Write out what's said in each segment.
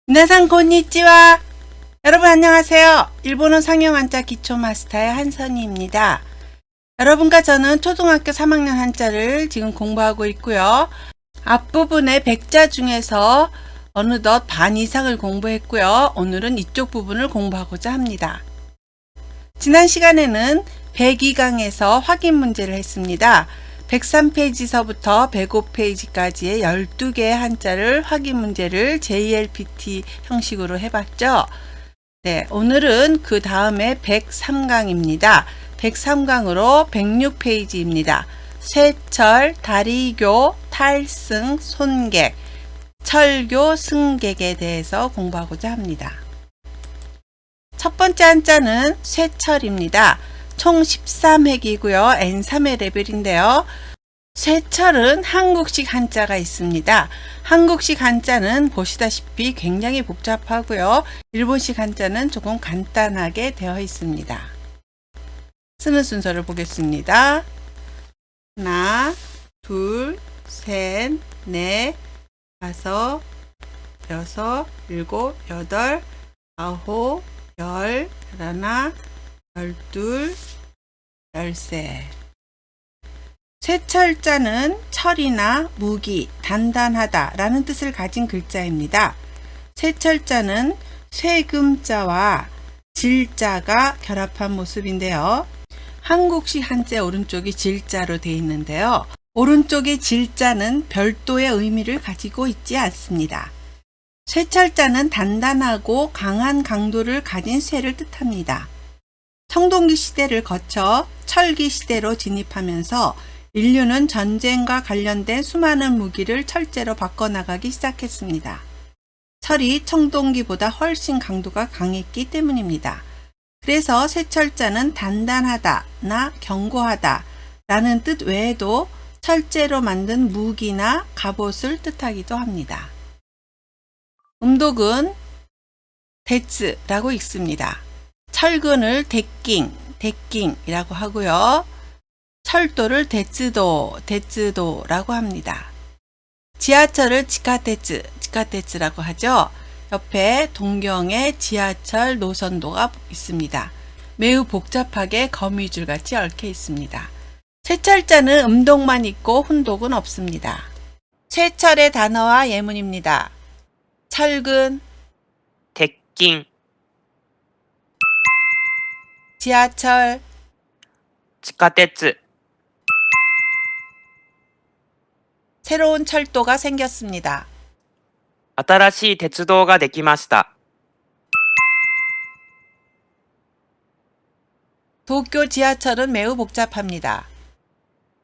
미나상 곤니찌와. 여러분 안녕하세요. 일본어 상용 한자 기초 마스터의 한선희입니다. 여러분과 저는 초등학교 3학년 한자를 지금 공부하고 있고요. 앞부분의 백자 중에서 어느덧 반 이상을 공부했고요. 오늘은 이쪽 부분을 공부하고자 합니다. 지난 시간에는 102강에서 확인 문제를 했습니다. 103페이지서부터 105페이지까지의 12개의 한자를 확인 문제를 JLPT 형식으로 해봤죠. 네, 오늘은 그 다음에 103강입니다. 103강으로 106페이지입니다. 쇠철, 다리교, 탈승, 손객, 철교, 승객에 대해서 공부하고자 합니다. 첫 번째 한자는 쇠철입니다. 총 13획이고요. N3의 레벨인데요. 쇠철은 한국식 한자가 있습니다. 한국식 한자는 보시다시피 굉장히 복잡하고요. 일본식 한자는 조금 간단하게 되어 있습니다. 쓰는 순서를 보겠습니다. 하나, 둘, 셋, 넷, 다섯, 여섯, 일곱, 여덟, 아홉, 열, 열하나, 열둘, 열세. 쇠철자는 철이나 무기, 단단하다 라는 뜻을 가진 글자입니다. 쇠철자는 쇠금자와 질자가 결합한 모습인데요. 한국식 한자 오른쪽이 질자로 되어 있는데요. 오른쪽의 질자는 별도의 의미를 가지고 있지 않습니다. 쇠철자는 단단하고 강한 강도를 가진 쇠를 뜻합니다. 청동기 시대를 거쳐 철기 시대로 진입하면서 인류는 전쟁과 관련된 수많은 무기를 철제로 바꿔나가기 시작했습니다. 철이 청동기보다 훨씬 강도가 강했기 때문입니다. 그래서 쇠철자는 단단하다나 견고하다 라는 뜻 외에도 철제로 만든 무기나 갑옷을 뜻하기도 합니다. 음독은 데츠라고 읽습니다. 철근을 데킹이라고 하고요. 철도를 데츠도라고 합니다. 지하철을 지카테츠라고 하죠. 옆에 동경의 지하철 노선도가 있습니다. 매우 복잡하게 거미줄 같이 얽혀 있습니다. 쇠철자는 음독만 있고 훈독은 없습니다. 쇠철의 단어와 예문입니다. 철근,鉄筋、 지하철, 地下鉄、 새로운 철도가 생겼습니다. 新しい鉄道ができました。 도쿄 지하철은 매우 복잡합니다.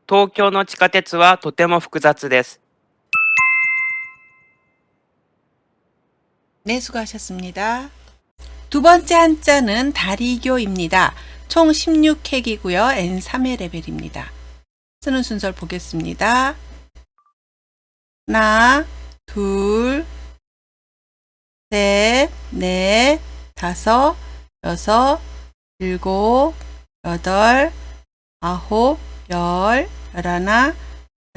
東京の地下鉄はとても複雑です。 네, 수고하셨습니다. 두 번째 한자는 다리교입니다. 총 16획이고요. N3의 레벨입니다. 쓰는 순서를 보겠습니다. 하나, 둘, 셋, 넷, 다섯, 여섯, 일곱, 여덟, 아홉, 열, 열하나,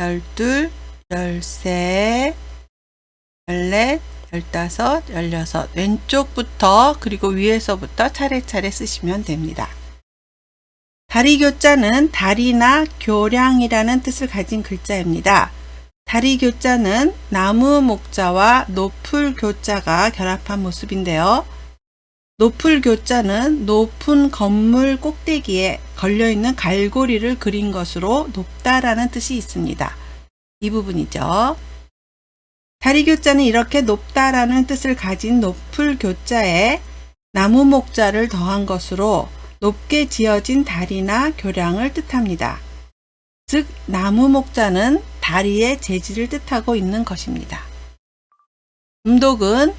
열둘, 열세, 열넷, 열다섯, 열여섯. 왼쪽부터 그리고 위에서부터 차례차례 쓰시면 됩니다. 다리교자는 다리나 교량이라는 뜻을 가진 글자입니다. 다리교자는 나무 목자와 노풀 교자가 결합한 모습인데요. 노풀 교자는 높은 건물 꼭대기에 걸려있는 갈고리를 그린 것으로 높다라는 뜻이 있습니다. 이 부분이죠. 다리교자는 이렇게 높다라는 뜻을 가진 노풀 교자에 나무 목자를 더한 것으로 높게 지어진 다리나 교량을 뜻합니다. 즉 나무 목자는 다리의 재질을 뜻하고 있는 것입니다. 음독은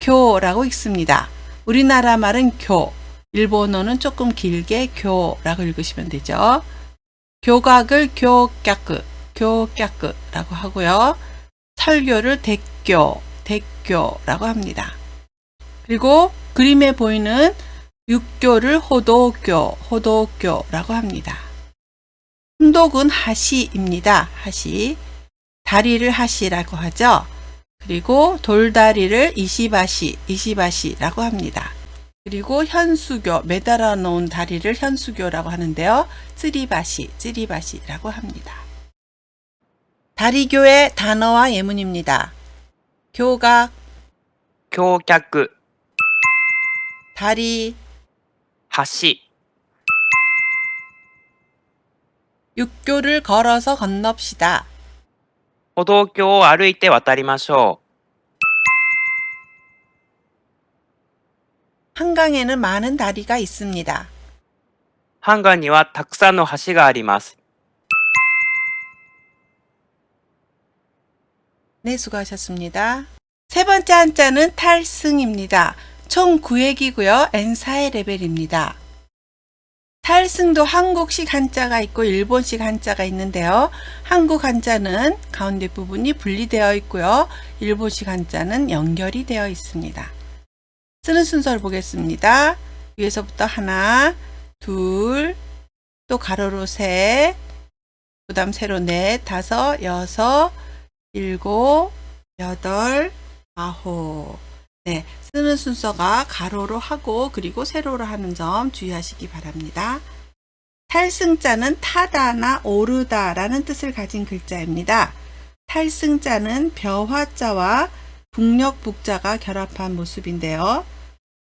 교라고 읽습니다. 우리나라 말은 교, 일본어는 조금 길게 교라고 읽으시면 되죠. 교각을 교깍라고 하고요. 철교를 대교라고 합니다. 그리고 그림에 보이는 육교를 호도교라고 합니다. 훈독은 하시입니다. 하시. 다리를 하시라고 하죠. 그리고 돌다리를 이시바시라고 합니다. 그리고 현수교, 매달아 놓은 다리를 현수교라고 하는데요. 쯔리바시라고 합니다. 다리교의 단어와 예문입니다. 교각, 橋脚、 다리, 橋、 육교를 걸어서 건넙시다. 歩道橋を歩いて渡りましょ 한강에는 많은 다리가 있습니다. う。ハンガーにはたくさんの橋があります。 네, 수고하셨습니다. 세 번째 한자는 탈승입니다. 총 9회이고요. N4의 레벨입니다. 탈승도 한국식 한자가 있고 일본식 한자가 있는데요. 한국 한자는 가운데 부분이 분리되어 있고요. 일본식 한자는 연결이 되어 있습니다. 쓰는 순서를 보겠습니다. 위에서부터 하나, 둘, 또 가로로 셋, 그 다음 세로 넷, 다섯, 여섯, 일곱, 여덟, 아홉. 네, 쓰는 순서가 가로로 하고 그리고 세로로 하는 점 주의하시기 바랍니다. 탈승자는 타다나 오르다라는 뜻을 가진 글자입니다. 탈승자는 벼화자와 북력북자가 결합한 모습인데요.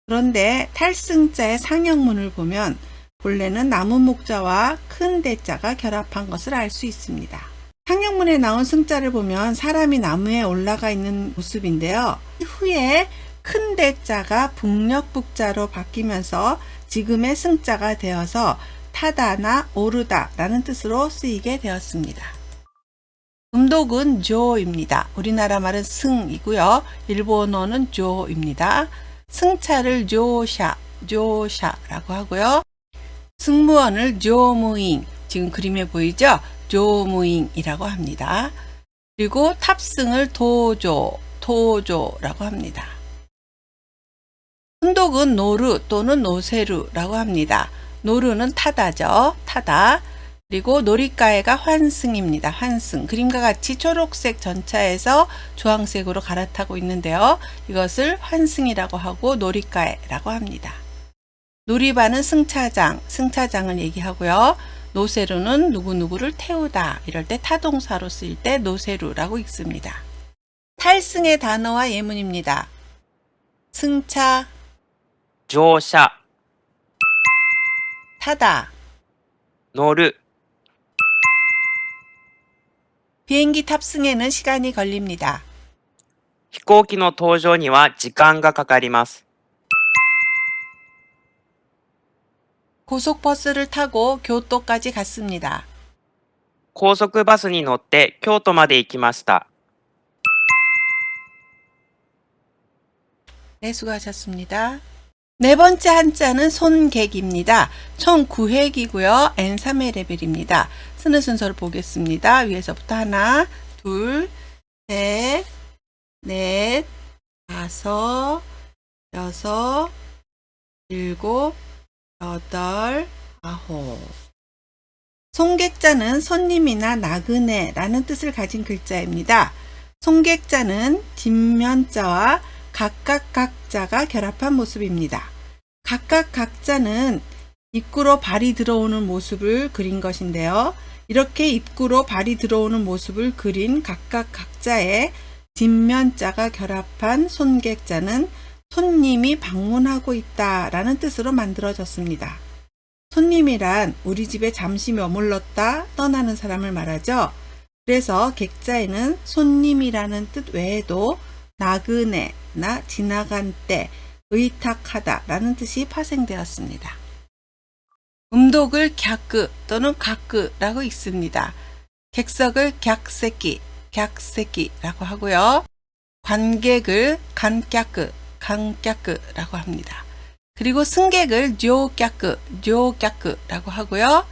그런데 탈승자의 상형문을 보면 본래는 나무목자와 큰 대자가 결합한 것을 알 수 있습니다. 상형문에 나온 승자를 보면 사람이 나무에 올라가 있는 모습인데요. 후에 큰 대자가 북력북자로 바뀌면서 지금의 승자가 되어서 타다나 오르다 라는 뜻으로 쓰이게 되었습니다. 음독은 조입니다. 우리나라 말은 승이고요. 일본어는 조입니다. 승차를 조샤라고 하고요. 승무원을 조무잉, 지금 그림에 보이죠? 조무잉이라고 합니다. 그리고 탑승을 도조라고 합니다. 훈독은 노르 또는 노세루라고 합니다. 노르는 타다죠. 타다. 그리고 놀이가에가 환승입니다. 환승. 그림과 같이 초록색 전차에서 주황색으로 갈아타고 있는데요. 이것을 환승이라고 하고 놀이가에라고 합니다. 놀이반은 승차장을 얘기하고요. 노세루는 누구누구를 태우다. 이럴 때 타동사로 쓰일 때 노세루라고 읽습니다. 탈승의 단어와 예문입니다. 승차, 乗車、 타다. 乗る、 비행기 탑승에는 시간이 걸립니다. 飛行機の搭乗には時間がかかります。 고속버스를 타고 교토까지 갔습니다. 高速バスに乗って京都まで行きました。 네, 수고하셨습니다. 네 번째 한자는 손객입니다. 총 9회이고요. N3의 레벨입니다. 쓰는 순서를 보겠습니다. 위에서부터 하나, 둘, 셋, 넷, 다섯, 여섯, 일곱, 여덟, 아홉. 송객자는 손님이나 나그네라는 뜻을 가진 글자입니다. 송객자는 뒷면자와 각각 각자가 결합한 모습입니다. 각각 각자는 입구로 발이 들어오는 모습을 그린 것인데요. 이렇게 입구로 발이 들어오는 모습을 그린 각각 각자의 뒷면자가 결합한 손객자는 손님이 방문하고 있다라는 뜻으로 만들어졌습니다. 손님이란 우리 집에 잠시 머물렀다 떠나는 사람을 말하죠. 그래서 객자에는 손님이라는 뜻 외에도 나그네나 지나간 때, 의탁하다 라는 뜻이 파생되었습니다. 음독을 갸끄 또는 가끄라고 읽습니다. 객석을 객세끼라고 하고요. 관객을 간꺄끄라고 합니다. 그리고 승객을 뇨꺄끄라고 하고요.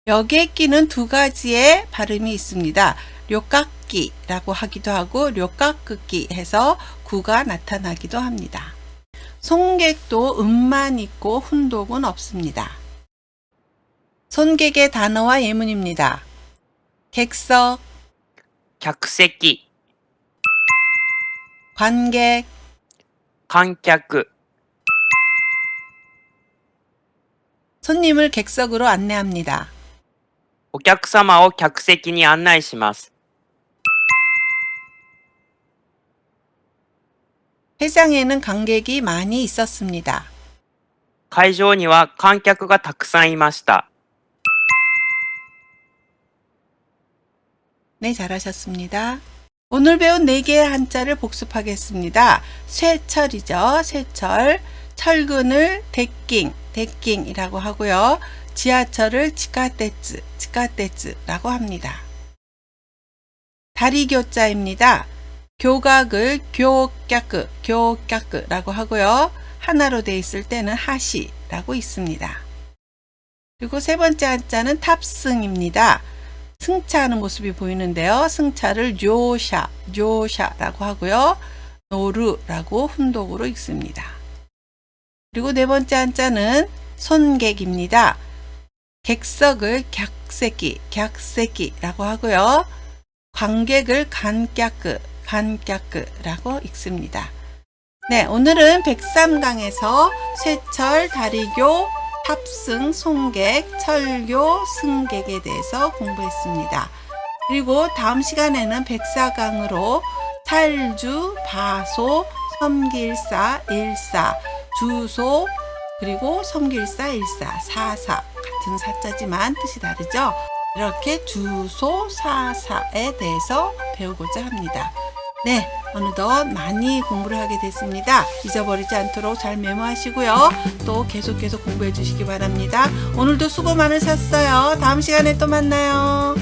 여기에 끼는 두 가지의 발음이 있습니다. 료깎기라고 하기도 하고 료깎기 해서 구가 나타나기도 합니다. 손객도 음만 있고 훈독은 없습니다. 손객의 단어와 예문입니다. 객석, 客席、 관객, 観客、 손님을 객석으로 안내합니다. お客様を客席に案内します。 회장에는 관객이 많이 있었습니다. 会場には観客がたくさんいました。 네, 잘하셨습니다. 오늘 배운 4개의 한자를 복습하겠습니다. 쇠철이죠. 쇠철. 철근을 대깅, 대깅이라고 하고요. 지하철을 지카테츠, 지카테츠라고 합니다. 다리교자입니다. 교각을 교깍그, 교깍그라고 하고요. 하나로 되어 있을 때는 하시라고 있습니다. 그리고 세 번째 한자는 탑승입니다. 승차하는 모습이 보이는데요. 승차를 요샤, 요샤라고 하고요. 노르라고 훈독으로 읽습니다. 그리고 네 번째 한자는 손객입니다. 객석을 객세기, 객세기라고 하고요. 관객을 간깍그, 간깍그라고 읽습니다. 네, 오늘은 103강에서 쇠철, 다리교, 탑승, 송객, 철교, 승객에 대해서 공부했습니다. 그리고 다음 시간에는 104강으로 살주, 바소, 섬길사, 일사, 주소, 그리고 섬길사, 일사, 사사 같은 사자지만 뜻이 다르죠. 이렇게 주소, 사사에 대해서 배우고자 합니다. 네, 어느덧 많이 공부를 하게 됐습니다. 잊어버리지 않도록 잘 메모하시고요. 또 계속 공부해 주시기 바랍니다. 오늘도 수고 많으셨어요. 다음 시간에 또 만나요.